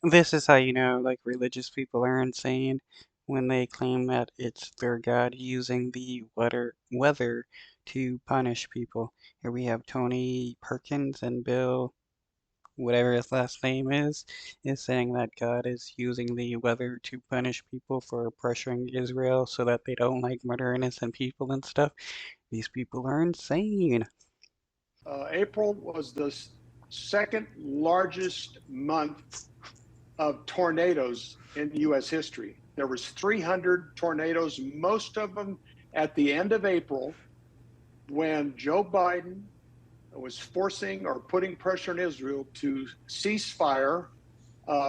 This is how you know, like, religious people are insane when they claim that it's their God using the weather to punish people. Here we have Tony Perkins and Bill, whatever his last name is saying that God is using the weather to punish people for pressuring Israel so that they don't like murder innocent people and stuff. These people are insane. April was the second largest month of tornadoes in U.S. history. There was 300 tornadoes, most of them at the end of April, when Joe Biden was forcing or putting pressure on Israel to cease fire.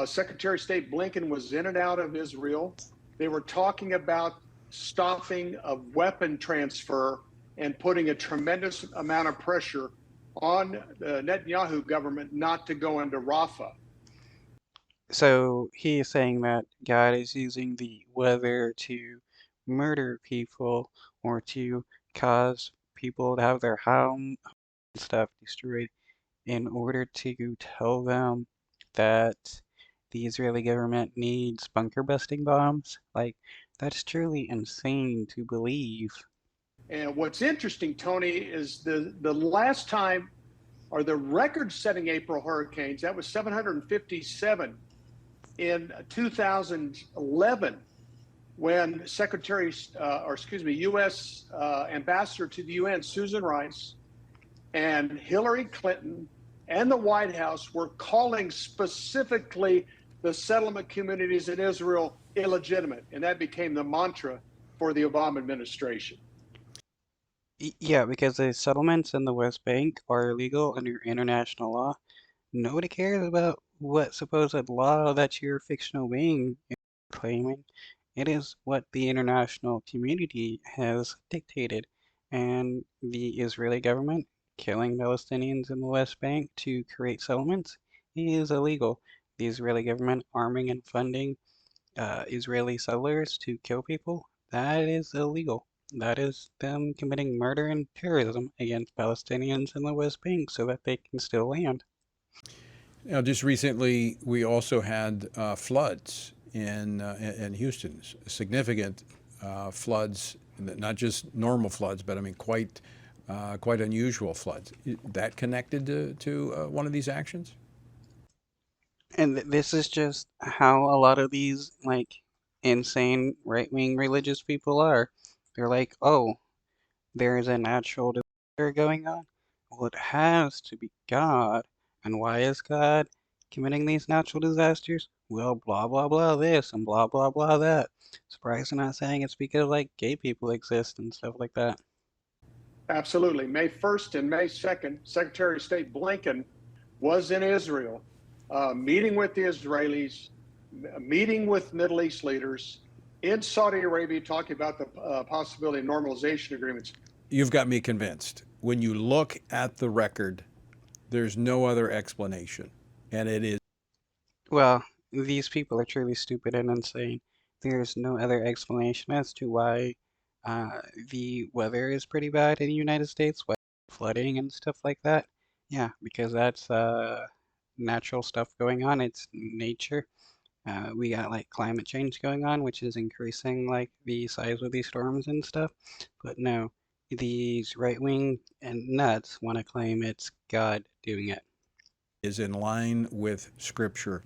Secretary of State Blinken was in and out of Israel. They were talking about stopping of weapon transfer and putting a tremendous amount of pressure on the Netanyahu government not to go into Rafah. So he is saying that God is using the weather to murder people or to cause people to have their home and stuff destroyed in order to tell them that the Israeli government needs bunker busting bombs. Like, that's truly insane to believe. And what's interesting, Tony, is the last time or the record-setting April hurricanes, that was 757 in 2011 when U.S. Ambassador to the UN, Susan Rice, and Hillary Clinton and the White House were calling specifically the settlement communities in Israel illegitimate. And that became the mantra for the Obama administration. Yeah, because the settlements in the West Bank are illegal under international law. Nobody cares about what supposed law that your fictional being is claiming. It is what the international community has dictated, and the Israeli government killing Palestinians in the West Bank to create settlements is illegal. The Israeli government arming and funding Israeli settlers to kill people, that is illegal. That is them committing murder and terrorism against Palestinians in the West Bank so that they can still land. Now, just recently, we also had floods in Houston, significant floods, not just normal floods, but I mean quite unusual floods. That connected to one of these actions? And this is just how a lot of these, like, insane right-wing religious people are. They're like, oh, there's a natural disaster going on. Well, it has to be God. And why is God committing these natural disasters? Well, blah, blah, blah this and blah, blah, blah that. Surprised I'm not saying it's because, like, gay people exist and stuff like that. Absolutely. May 1st and May 2nd, Secretary of State Blinken was in Israel, meeting with the Israelis, meeting with Middle East leaders, in Saudi Arabia, talking about the possibility of normalization agreements. You've got me convinced. When you look at the record, there's no other explanation, and it is. Well, these people are truly stupid and insane. There's no other explanation as to why the weather is pretty bad in the United States, why flooding and stuff like that. Yeah, because that's natural stuff going on. It's nature. We got like climate change going on, which is increasing like the size of these storms and stuff. But no, these right wing and nuts want to claim it's God doing it. Is in line with Scripture.